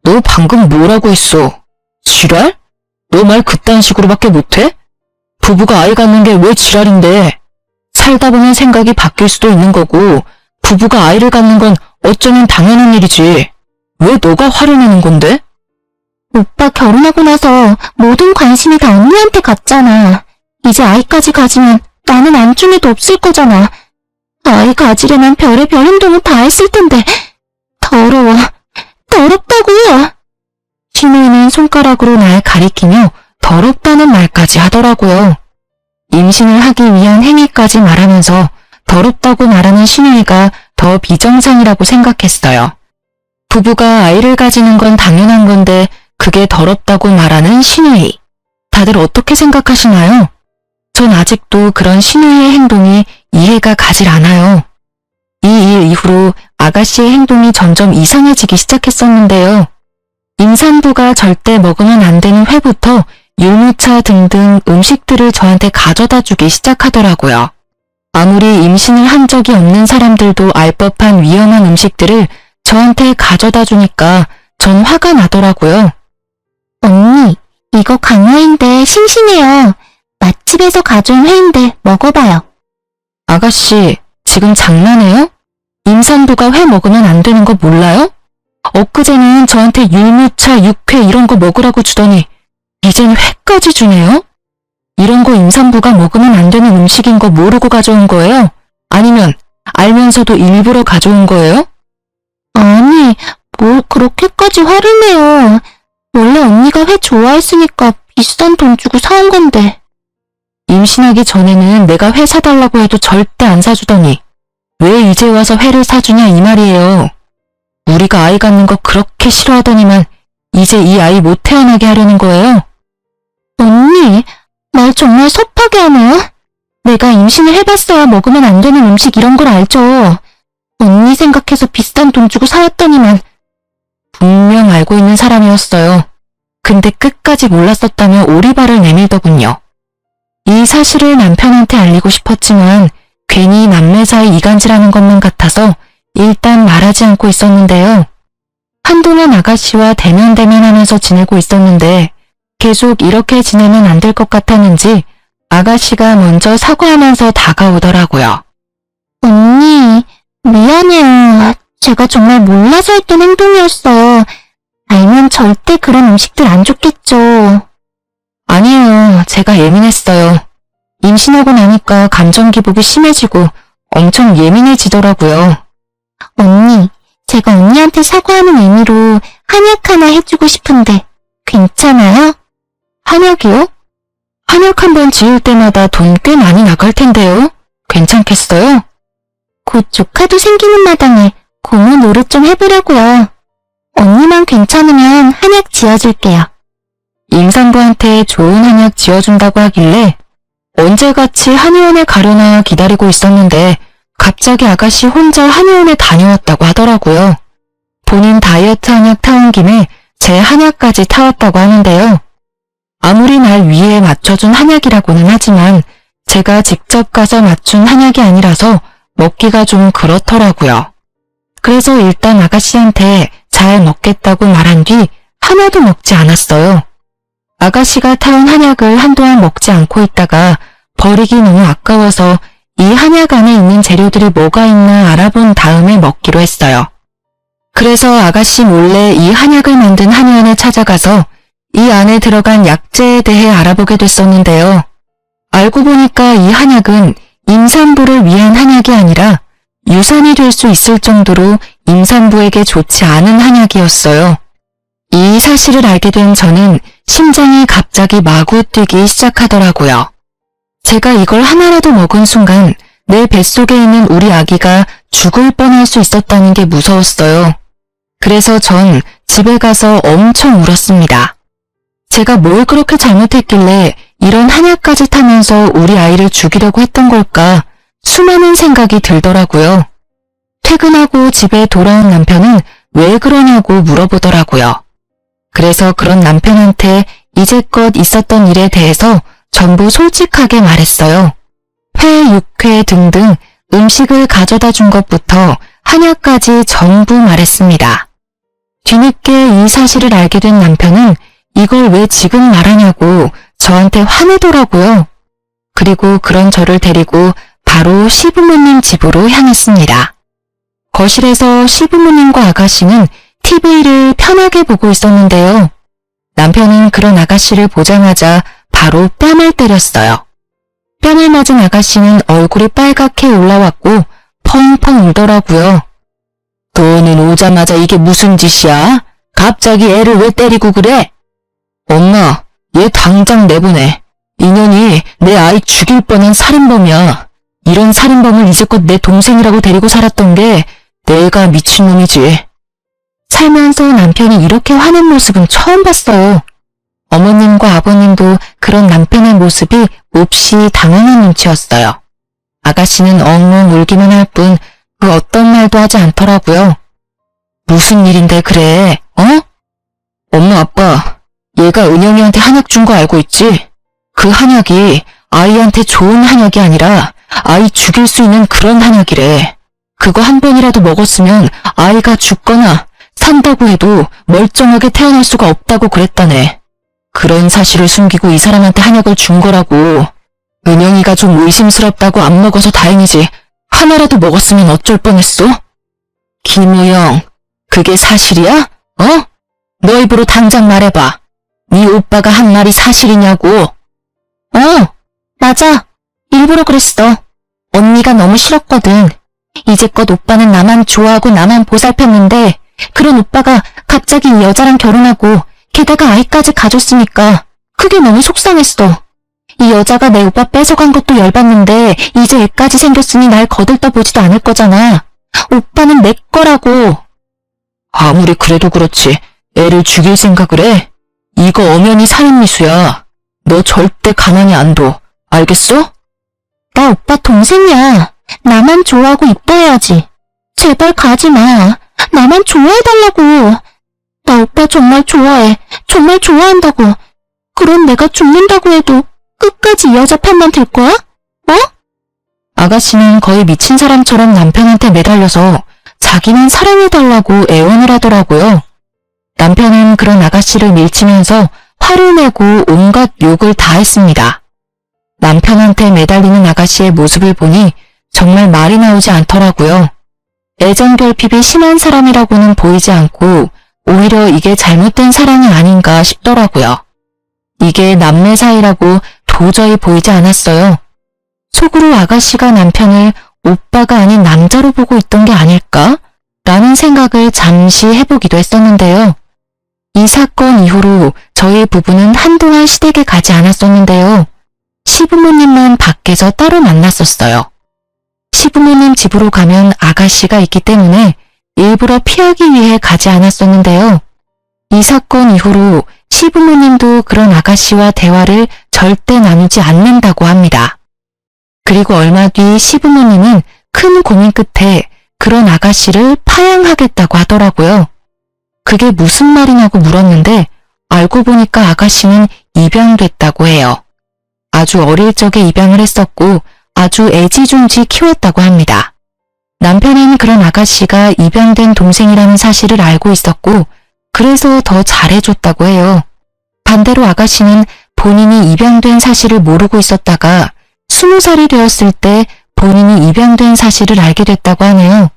너 방금 뭐라고 했어? 지랄? 너 말 그딴 식으로밖에 못해? 부부가 아이 갖는 게 왜 지랄인데? 살다 보면 생각이 바뀔 수도 있는 거고 부부가 아이를 갖는 건 어쩌면 당연한 일이지. 왜 너가 화를 내는 건데? 오빠 결혼하고 나서 모든 관심이 다 언니한테 갔잖아. 이제 아이까지 가지면 나는 안중에도 없을 거잖아. 아이 가지려면 별의별 행동을 다 했을 텐데. 더러워. 더럽다고요. 신우이는 손가락으로 날 가리키며 더럽다는 말까지 하더라고요. 임신을 하기 위한 행위까지 말하면서 더럽다고 말하는 신우이가 더 비정상이라고 생각했어요. 부부가 아이를 가지는 건 당연한 건데 그게 더럽다고 말하는 신우이. 다들 어떻게 생각하시나요? 전 아직도 그런 신우이의 행동이 이해가 가질 않아요. 이 일 이후로 아가씨의 행동이 점점 이상해지기 시작했었는데요. 임산부가 절대 먹으면 안 되는 회부터 유무차 등등 음식들을 저한테 가져다 주기 시작하더라고요. 아무리 임신을 한 적이 없는 사람들도 알 법한 위험한 음식들을 저한테 가져다 주니까 전 화가 나더라고요. 언니, 이거 강화인데 싱싱해요. 맛집에서 가져온 회인데 먹어봐요. 아가씨, 지금 장난해요? 임산부가 회 먹으면 안 되는 거 몰라요? 엊그제는 저한테 율무차, 육회 이런 거 먹으라고 주더니 이젠 회까지 주네요? 이런 거 임산부가 먹으면 안 되는 음식인 거 모르고 가져온 거예요? 아니면 알면서도 일부러 가져온 거예요? 아니, 뭘 그렇게까지 화를 내요. 원래 언니가 회 좋아했으니까 비싼 돈 주고 사온 건데. 임신하기 전에는 내가 회 사달라고 해도 절대 안 사주더니 왜 이제 와서 회를 사주냐 이 말이에요. 우리가 아이 갖는 거 그렇게 싫어하더니만 이제 이 아이 못 태어나게 하려는 거예요? 언니, 말 정말 섭하게 하네요. 내가 임신을 해봤어야 먹으면 안 되는 음식 이런 걸 알죠. 언니 생각해서 비싼 돈 주고 사왔더니만. 분명 알고 있는 사람이었어요. 근데 끝까지 몰랐었다며 오리발을 내밀더군요. 이 사실을 남편한테 알리고 싶었지만 괜히 남매 사이 이간질하는 것만 같아서 일단 말하지 않고 있었는데요. 한동안 아가씨와 대면대면하면서 지내고 있었는데 계속 이렇게 지내면 안 될 것 같았는지 아가씨가 먼저 사과하면서 다가오더라고요. 언니, 미안해요. 제가 정말 몰라서 했던 행동이었어요. 알면 절대 그런 음식들 안 좋겠죠. 아니에요. 제가 예민했어요. 임신하고 나니까 감정 기복이 심해지고 엄청 예민해지더라고요. 언니, 제가 언니한테 사과하는 의미로 한약 하나 해주고 싶은데 괜찮아요? 한약이요? 한약 한번 지을 때마다 돈 꽤 많이 나갈 텐데요. 괜찮겠어요? 곧 조카도 생기는 마당에 고모 노릇 좀 해보려고요. 언니만 괜찮으면 한약 지어줄게요. 임산부한테 좋은 한약 지어준다고 하길래 언제같이 한의원에 가려나 기다리고 있었는데 갑자기 아가씨 혼자 한의원에 다녀왔다고 하더라고요. 본인 다이어트 한약 타온 김에 제 한약까지 타왔다고 하는데요. 아무리 날 위에 맞춰준 한약이라고는 하지만 제가 직접 가서 맞춘 한약이 아니라서 먹기가 좀 그렇더라고요. 그래서 일단 아가씨한테 잘 먹겠다고 말한 뒤 하나도 먹지 않았어요. 아가씨가 타온 한약을 한동안 먹지 않고 있다가 버리기 너무 아까워서 이 한약 안에 있는 재료들이 뭐가 있나 알아본 다음에 먹기로 했어요. 그래서 아가씨 몰래 이 한약을 만든 한의원에 찾아가서 이 안에 들어간 약재에 대해 알아보게 됐었는데요. 알고 보니까 이 한약은 임산부를 위한 한약이 아니라 유산이 될 수 있을 정도로 임산부에게 좋지 않은 한약이었어요. 이 사실을 알게 된 저는 심장이 갑자기 마구 뛰기 시작하더라고요. 제가 이걸 하나라도 먹은 순간 내 뱃속에 있는 우리 아기가 죽을 뻔할 수 있었다는 게 무서웠어요. 그래서 전 집에 가서 엄청 울었습니다. 제가 뭘 그렇게 잘못했길래 이런 한약까지 타면서 우리 아이를 죽이려고 했던 걸까 수많은 생각이 들더라고요. 퇴근하고 집에 돌아온 남편은 왜 그러냐고 물어보더라고요. 그래서 그런 남편한테 이제껏 있었던 일에 대해서 전부 솔직하게 말했어요. 회, 육회 등등 음식을 가져다 준 것부터 한약까지 전부 말했습니다. 뒤늦게 이 사실을 알게 된 남편은 이걸 왜 지금 말하냐고 저한테 화내더라고요. 그리고 그런 저를 데리고 바로 시부모님 집으로 향했습니다. 거실에서 시부모님과 아가씨는 TV를 편하게 보고 있었는데요. 남편은 그런 아가씨를 보자마자 바로 뺨을 때렸어요. 뺨을 맞은 아가씨는 얼굴이 빨갛게 올라왔고 펑펑 울더라고요. 너는 오자마자 이게 무슨 짓이야? 갑자기 애를 왜 때리고 그래? 엄마, 얘 당장 내보내. 이년이 내 아이 죽일 뻔한 살인범이야. 이런 살인범을 이제껏 내 동생이라고 데리고 살았던 게 내가 미친놈이지. 살면서 남편이 이렇게 화낸 모습은 처음 봤어요. 어머님과 아버님도 그런 남편의 모습이 몹시 당황한 눈치였어요. 아가씨는 엉엉 울기만 할 뿐 그 어떤 말도 하지 않더라고요. 무슨 일인데 그래, 어? 엄마 아빠, 얘가 은영이한테 한약 준 거 알고 있지? 그 한약이 아이한테 좋은 한약이 아니라 아이 죽일 수 있는 그런 한약이래. 그거 한 번이라도 먹었으면 아이가 죽거나 산다고 해도 멀쩡하게 태어날 수가 없다고 그랬다네. 그런 사실을 숨기고 이 사람한테 한약을 준 거라고. 은영이가 좀 의심스럽다고 안 먹어서 다행이지. 하나라도 먹었으면 어쩔 뻔했어? 김우영, 그게 사실이야? 어? 너 입으로 당장 말해봐. 네 오빠가 한 말이 사실이냐고. 맞아. 일부러 그랬어. 언니가 너무 싫었거든. 이제껏 오빠는 나만 좋아하고 나만 보살폈는데 그런 오빠가 갑자기 이 여자랑 결혼하고 게다가 아이까지 가졌으니까 그게 너무 속상했어. 이 여자가 내 오빠 뺏어간 것도 열받는데 이제 애까지 생겼으니 날 거들떠보지도 않을 거잖아. 오빠는 내 거라고. 아무리 그래도 그렇지. 애를 죽일 생각을 해? 이거 엄연히 살인미수야. 너 절대 가만히 안 둬. 알겠어? 나 오빠 동생이야. 나만 좋아하고 이뻐해야지. 제발 가지 마. 나만 좋아해달라고. 나 오빠 정말 좋아해. 정말 좋아한다고. 그럼 내가 죽는다고 해도 끝까지 이 여자 편만 들 거야? 어? 아가씨는 거의 미친 사람처럼 남편한테 매달려서 자기만 사랑해달라고 애원을 하더라고요. 남편은 그런 아가씨를 밀치면서 화를 내고 온갖 욕을 다 했습니다. 남편한테 매달리는 아가씨의 모습을 보니 정말 말이 나오지 않더라고요. 애정결핍이 심한 사람이라고는 보이지 않고 오히려 이게 잘못된 사랑이 아닌가 싶더라고요. 이게 남매 사이라고 도저히 보이지 않았어요. 속으로 아가씨가 남편을 오빠가 아닌 남자로 보고 있던 게 아닐까? 라는 생각을 잠시 해보기도 했었는데요. 이 사건 이후로 저희 부부는 한동안 시댁에 가지 않았었는데요. 시부모님만 밖에서 따로 만났었어요. 시부모님 집으로 가면 아가씨가 있기 때문에 일부러 피하기 위해 가지 않았었는데요. 이 사건 이후로 시부모님도 그런 아가씨와 대화를 절대 나누지 않는다고 합니다. 그리고 얼마 뒤 시부모님은 큰 고민 끝에 그런 아가씨를 파양하겠다고 하더라고요. 그게 무슨 말이냐고 물었는데 알고 보니까 아가씨는 입양됐다고 해요. 아주 어릴 적에 입양을 했었고 아주 애지중지 키웠다고 합니다. 남편은 그런 아가씨가 입양된 동생이라는 사실을 알고 있었고 그래서 더 잘해줬다고 해요. 반대로 아가씨는 본인이 입양된 사실을 모르고 있었다가 20살이 되었을 때 본인이 입양된 사실을 알게 됐다고 하네요.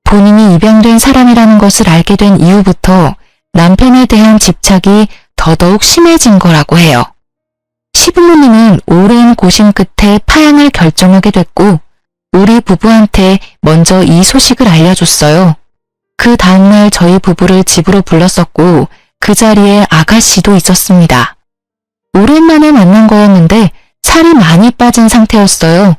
본인이 입양된 사람이라는 것을 알게 된 이후부터 남편에 대한 집착이 더더욱 심해진 거라고 해요. 시부모님은 오랜 고심 끝에 파양을 결정하게 됐고 우리 부부한테 먼저 이 소식을 알려줬어요. 그 다음날 저희 부부를 집으로 불렀었고 그 자리에 아가씨도 있었습니다. 오랜만에 만난 거였는데 살이 많이 빠진 상태였어요.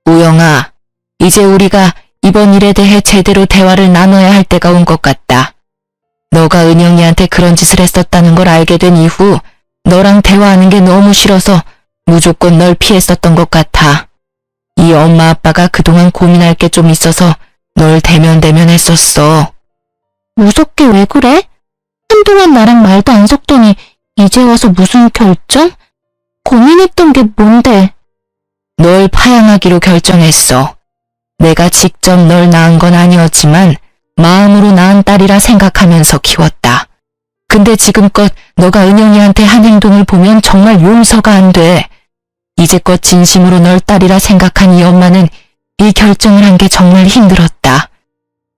우영아, 이제 우리가 이번 일에 대해 제대로 대화를 나눠야 할 때가 온 것 같다. 너가 은영이한테 그런 짓을 했었다는 걸 알게 된 이후 너랑 대화하는 게 너무 싫어서 무조건 널 피했었던 것 같아. 이 엄마 아빠가 그동안 고민할 게 좀 있어서 널 대면했었어. 무섭게 왜 그래? 한동안 나랑 말도 안 섞더니 이제 와서 무슨 결정? 고민했던 게 뭔데? 널 파양하기로 결정했어. 내가 직접 널 낳은 건 아니었지만 마음으로 낳은 딸이라 생각하면서 키웠다. 근데 지금껏 너가 은영이한테 한 행동을 보면 정말 용서가 안 돼. 이제껏 진심으로 널 딸이라 생각한 이 엄마는 이 결정을 한 게 정말 힘들었다.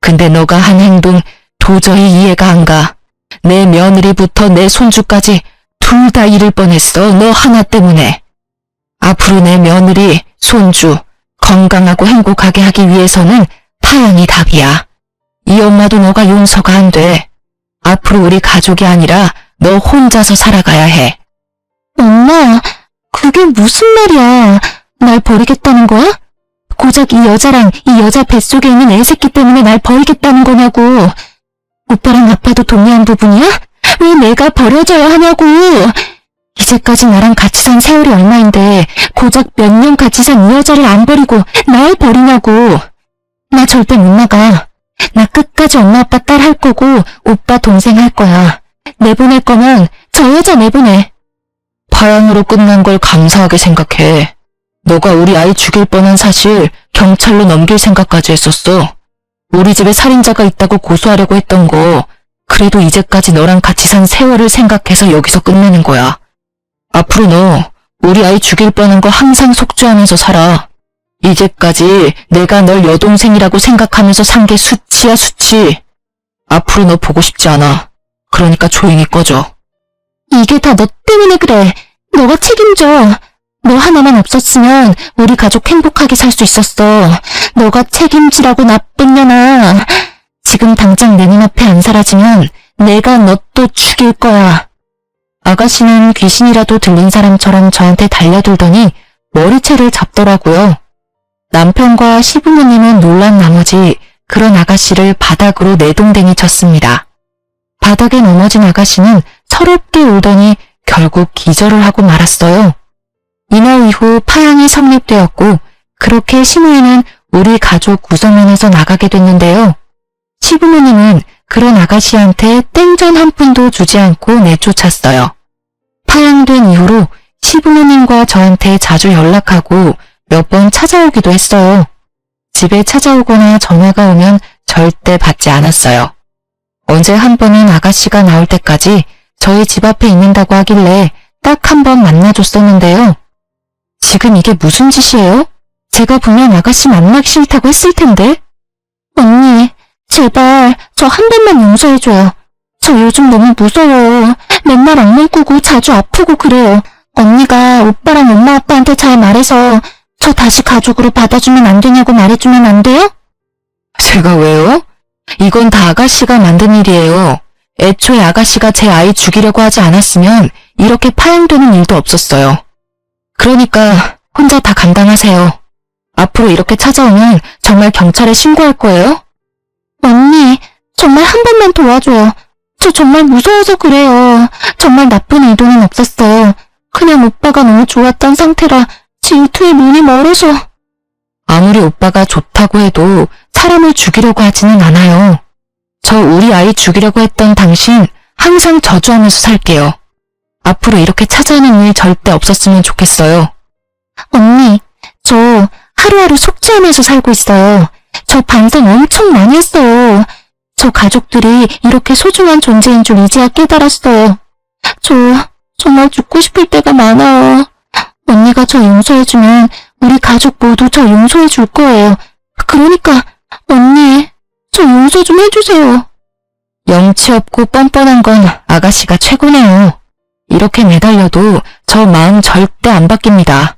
근데 너가 한 행동 도저히 이해가 안 가. 내 며느리부터 내 손주까지 둘 다 잃을 뻔했어. 너 하나 때문에. 앞으로 내 며느리, 손주 건강하고 행복하게 하기 위해서는 파양이 답이야. 이 엄마도 너가 용서가 안 돼. 앞으로 우리 가족이 아니라 너 혼자서 살아가야 해. 엄마, 그게 무슨 말이야? 날 버리겠다는 거야? 고작 이 여자랑 이 여자 뱃속에 있는 애새끼 때문에 날 버리겠다는 거냐고. 오빠랑 아빠도 동의한 부분이야? 왜 내가 버려져야 하냐고. 이제까지 나랑 같이 산 세월이 얼마인데 고작 몇 년 같이 산 이 여자를 안 버리고 날 버리냐고. 나 절대 못 나가. 나 끝까지 엄마 아빠 딸 할 거고 오빠 동생 할 거야. 내보낼 거면 저 여자 내보내. 파양으로 끝난 걸 감사하게 생각해. 너가 우리 아이 죽일 뻔한 사실 경찰로 넘길 생각까지 했었어. 우리 집에 살인자가 있다고 고소하려고 했던 거 그래도 이제까지 너랑 같이 산 세월을 생각해서 여기서 끝내는 거야. 앞으로 너 우리 아이 죽일 뻔한 거 항상 속죄하면서 살아. 이제까지 내가 널 여동생이라고 생각하면서 산 게 수치야 수치. 앞으로 너 보고 싶지 않아. 그러니까 조용히 꺼져. 이게 다 너 때문에 그래. 너가 책임져. 너 하나만 없었으면 우리 가족 행복하게 살 수 있었어. 너가 책임지라고 나쁜 년아. 지금 당장 내 눈앞에 안 사라지면 내가 너 또 죽일 거야. 아가씨는 귀신이라도 들린 사람처럼 저한테 달려들더니 머리채를 잡더라고요. 남편과 시부모님은 놀란 나머지 그런 아가씨를 바닥으로 내동댕이 쳤습니다. 바닥에 넘어진 아가씨는 서럽게 울더니 결국 기절을 하고 말았어요. 이날 이후 파양이 성립되었고 그렇게 시누이는 우리 가족 구성원에서 나가게 됐는데요. 시부모님은 그런 아가씨한테 땡전 한 푼도 주지 않고 내쫓았어요. 파양된 이후로 시부모님과 저한테 자주 연락하고 몇 번 찾아오기도 했어요. 집에 찾아오거나 전화가 오면 절대 받지 않았어요. 언제 한 번은 아가씨가 나올 때까지 저희 집 앞에 있는다고 하길래 딱 한 번 만나줬었는데요. 지금 이게 무슨 짓이에요? 제가 분명 아가씨 만나기 싫다고 했을 텐데. 언니, 제발 저 한 번만 용서해줘요. 저 요즘 너무 무서워요. 맨날 악몽 꾸고 자주 아프고 그래요. 언니가 오빠랑 엄마 아빠한테 잘 말해서 저 다시 가족으로 받아주면 안 되냐고 말해주면 안 돼요? 제가 왜요? 이건 다 아가씨가 만든 일이에요. 애초에 아가씨가 제 아이 죽이려고 하지 않았으면 이렇게 파양되는 일도 없었어요. 그러니까 혼자 다 감당하세요. 앞으로 이렇게 찾아오면 정말 경찰에 신고할 거예요? 언니, 정말 한 번만 도와줘요. 저 정말 무서워서 그래요. 정말 나쁜 의도는 없었어요. 그냥 오빠가 너무 좋았던 상태라 질투에 눈이 멀어서. 아무리 오빠가 좋다고 해도 사람을 죽이려고 하지는 않아요. 저 우리 아이 죽이려고 했던 당신 항상 저주하면서 살게요. 앞으로 이렇게 찾아오는 일 절대 없었으면 좋겠어요. 언니, 저 하루하루 속죄하면서 살고 있어요. 저 반성 엄청 많이 했어요. 저 가족들이 이렇게 소중한 존재인 줄 이제야 깨달았어요. 저 정말 죽고 싶을 때가 많아요. 언니가 저 용서해주면 우리 가족 모두 저 용서해 줄 거예요. 그러니까 언니, 저 용서 좀 해주세요. 염치 없고 뻔뻔한 건 아가씨가 최고네요. 이렇게 매달려도 저 마음 절대 안 바뀝니다.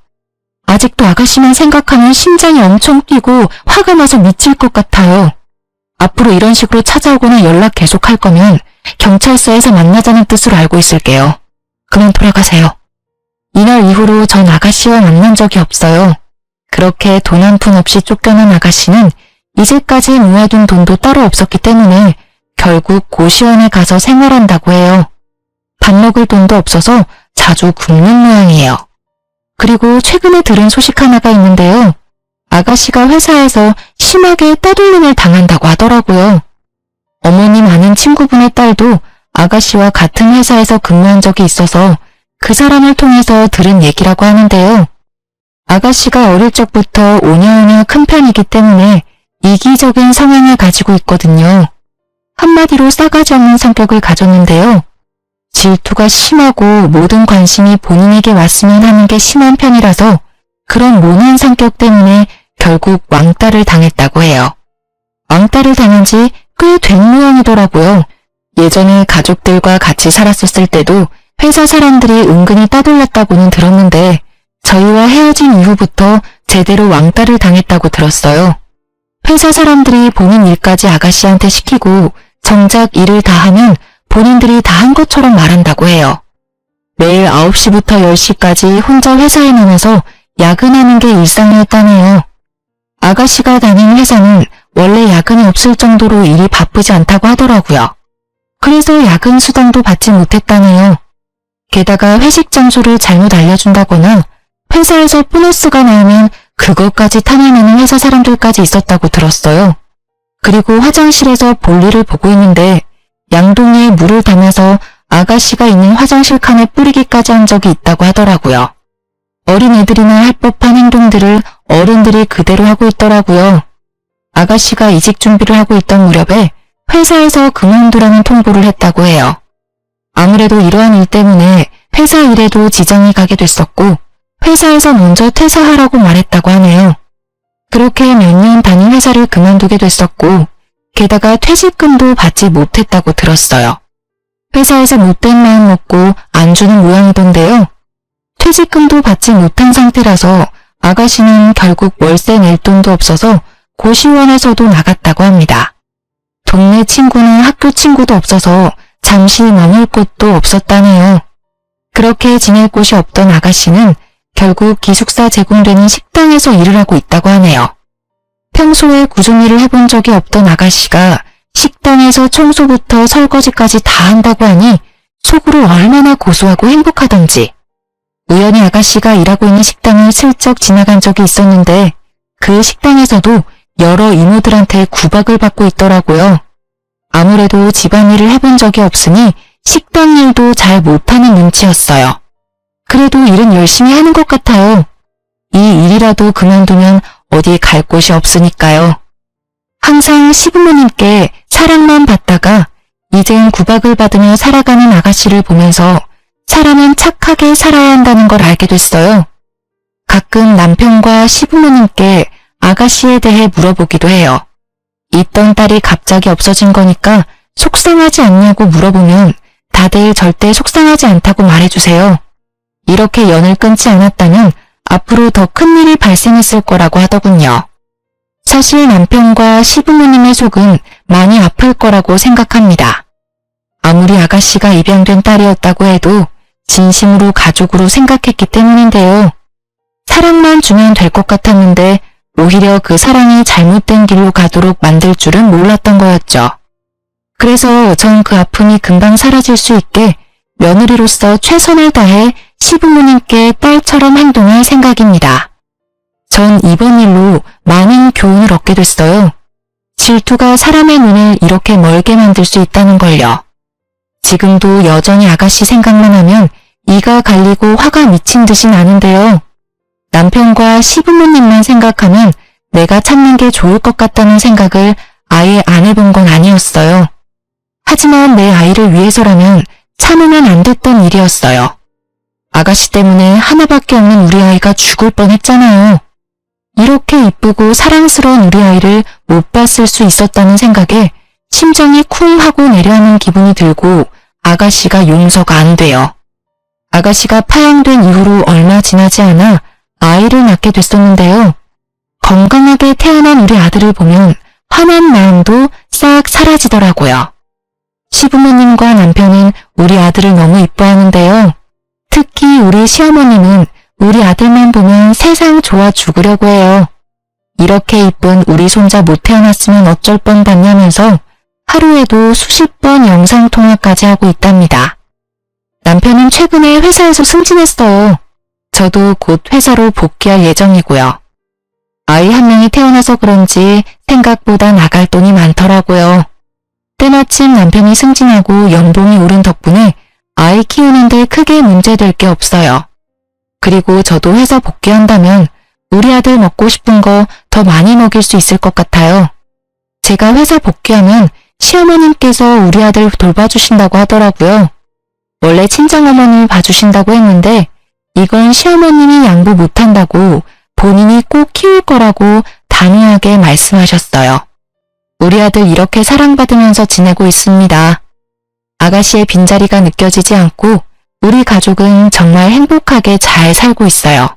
아직도 아가씨만 생각하면 심장이 엄청 뛰고 화가 나서 미칠 것 같아요. 앞으로 이런 식으로 찾아오거나 연락 계속할 거면 경찰서에서 만나자는 뜻으로 알고 있을게요. 그만 돌아가세요. 이날 이후로 전 아가씨와 만난 적이 없어요. 그렇게 돈 한 푼 없이 쫓겨난 아가씨는 이제까지 모아둔 돈도 따로 없었기 때문에 결국 고시원에 가서 생활한다고 해요. 밥 먹을 돈도 없어서 자주 굶는 모양이에요. 그리고 최근에 들은 소식 하나가 있는데요. 아가씨가 회사에서 심하게 따돌림을 당한다고 하더라고요. 어머님 아는 친구분의 딸도 아가씨와 같은 회사에서 근무한 적이 있어서 그 사람을 통해서 들은 얘기라고 하는데요. 아가씨가 어릴 적부터 오냐오냐 큰 편이기 때문에 이기적인 성향을 가지고 있거든요. 한마디로 싸가지 없는 성격을 가졌는데요. 질투가 심하고 모든 관심이 본인에게 왔으면 하는 게 심한 편이라서 그런 모난 성격 때문에 결국 왕따를 당했다고 해요. 왕따를 당한 지 꽤 된 모양이더라고요. 예전에 가족들과 같이 살았었을 때도 회사 사람들이 은근히 따돌렸다고는 들었는데 저희와 헤어진 이후부터 제대로 왕따를 당했다고 들었어요. 회사 사람들이 본인 일까지 아가씨한테 시키고 정작 일을 다 하면 본인들이 다 한 것처럼 말한다고 해요. 매일 9시부터 10시까지 혼자 회사에 남아서 야근하는 게 일상이었다네요. 아가씨가 다니는 회사는 원래 야근이 없을 정도로 일이 바쁘지 않다고 하더라고요. 그래서 야근 수당도 받지 못했다네요. 게다가 회식 장소를 잘못 알려준다거나 회사에서 보너스가 나오면 그것까지 탐내는 회사 사람들까지 있었다고 들었어요. 그리고 화장실에서 볼일을 보고 있는데 양동이에 물을 담아서 아가씨가 있는 화장실 칸에 뿌리기까지 한 적이 있다고 하더라고요. 어린애들이나 할 법한 행동들을 어른들이 그대로 하고 있더라고요. 아가씨가 이직 준비를 하고 있던 무렵에 회사에서 그만두라는 통보를 했다고 해요. 아무래도 이러한 일 때문에 회사 일에도 지장이 가게 됐었고 회사에서 먼저 퇴사하라고 말했다고 하네요. 그렇게 몇 년 다닌 회사를 그만두게 됐었고 게다가 퇴직금도 받지 못했다고 들었어요. 회사에서 못된 마음 먹고 안 주는 모양이던데요. 퇴직금도 받지 못한 상태라서 아가씨는 결국 월세 낼 돈도 없어서 고시원에서도 나갔다고 합니다. 동네 친구나 학교 친구도 없어서 잠시 머물 곳도 없었다네요. 그렇게 지낼 곳이 없던 아가씨는 결국 기숙사 제공되는 식당에서 일을 하고 있다고 하네요. 평소에 꾸준히 일을 해본 적이 없던 아가씨가 식당에서 청소부터 설거지까지 다 한다고 하니 속으로 얼마나 고소하고 행복하던지. 우연히 아가씨가 일하고 있는 식당을 슬쩍 지나간 적이 있었는데 그 식당에서도 여러 이모들한테 구박을 받고 있더라고요. 아무래도 집안일을 해본 적이 없으니 식당 일도 잘 못하는 눈치였어요. 그래도 일은 열심히 하는 것 같아요. 이 일이라도 그만두면 어디 갈 곳이 없으니까요. 항상 시부모님께 사랑만 받다가 이젠 구박을 받으며 살아가는 아가씨를 보면서 사람은 착하게 살아야 한다는 걸 알게 됐어요. 가끔 남편과 시부모님께 아가씨에 대해 물어보기도 해요. 있던 딸이 갑자기 없어진 거니까 속상하지 않냐고 물어보면 다들 절대 속상하지 않다고 말해주세요. 이렇게 연을 끊지 않았다면 앞으로 더 큰 일이 발생했을 거라고 하더군요. 사실 남편과 시부모님의 속은 많이 아플 거라고 생각합니다. 아무리 아가씨가 입양된 딸이었다고 해도 진심으로 가족으로 생각했기 때문인데요. 사랑만 주면 될 것 같았는데 오히려 그 사랑이 잘못된 길로 가도록 만들 줄은 몰랐던 거였죠. 그래서 전 그 아픔이 금방 사라질 수 있게 며느리로서 최선을 다해 시부모님께 딸처럼 행동할 생각입니다. 전 이번 일로 많은 교훈을 얻게 됐어요. 질투가 사람의 눈을 이렇게 멀게 만들 수 있다는 걸요. 지금도 여전히 아가씨 생각만 하면 이가 갈리고 화가 미친 듯이 나는데요. 남편과 시부모님만 생각하면 내가 참는 게 좋을 것 같다는 생각을 아예 안 해본 건 아니었어요. 하지만 내 아이를 위해서라면 참으면 안 됐던 일이었어요. 아가씨 때문에 하나밖에 없는 우리 아이가 죽을 뻔했잖아요. 이렇게 이쁘고 사랑스러운 우리 아이를 못 봤을 수 있었다는 생각에 심장이 쿵 하고 내려앉는 기분이 들고 아가씨가 용서가 안 돼요. 아가씨가 파양된 이후로 얼마 지나지 않아 아이를 낳게 됐었는데요. 건강하게 태어난 우리 아들을 보면 화난 마음도 싹 사라지더라고요. 시부모님과 남편은 우리 아들을 너무 이뻐하는데요. 특히 우리 시어머님은 우리 아들만 보면 세상 좋아 죽으려고 해요. 이렇게 이쁜 우리 손자 못 태어났으면 어쩔 뻔봤냐면서 하루에도 수십 번 영상통화까지 하고 있답니다. 남편은 최근에 회사에서 승진했어요. 저도 곧 회사로 복귀할 예정이고요. 아이 한 명이 태어나서 그런지 생각보다 나갈 돈이 많더라고요. 때마침 남편이 승진하고 연봉이 오른 덕분에 아이 키우는데 크게 문제될 게 없어요. 그리고 저도 회사 복귀한다면 우리 아들 먹고 싶은 거 더 많이 먹일 수 있을 것 같아요. 제가 회사 복귀하면 시어머님께서 우리 아들 돌봐주신다고 하더라고요. 원래 친정어머님이 봐주신다고 했는데 이건 시어머님이 양보 못한다고 본인이 꼭 키울 거라고 단호하게 말씀하셨어요. 우리 아들 이렇게 사랑받으면서 지내고 있습니다. 아가씨의 빈자리가 느껴지지 않고 우리 가족은 정말 행복하게 잘 살고 있어요.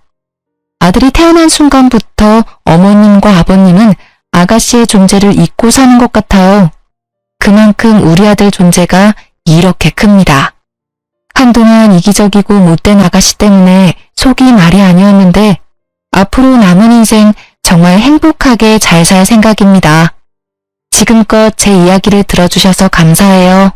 아들이 태어난 순간부터 어머님과 아버님은 아가씨의 존재를 잊고 사는 것 같아요. 그만큼 우리 아들 존재가 이렇게 큽니다. 한동안 이기적이고 못된 아가씨 때문에 속이 말이 아니었는데 앞으로 남은 인생 정말 행복하게 잘 살 생각입니다. 지금껏 제 이야기를 들어주셔서 감사해요.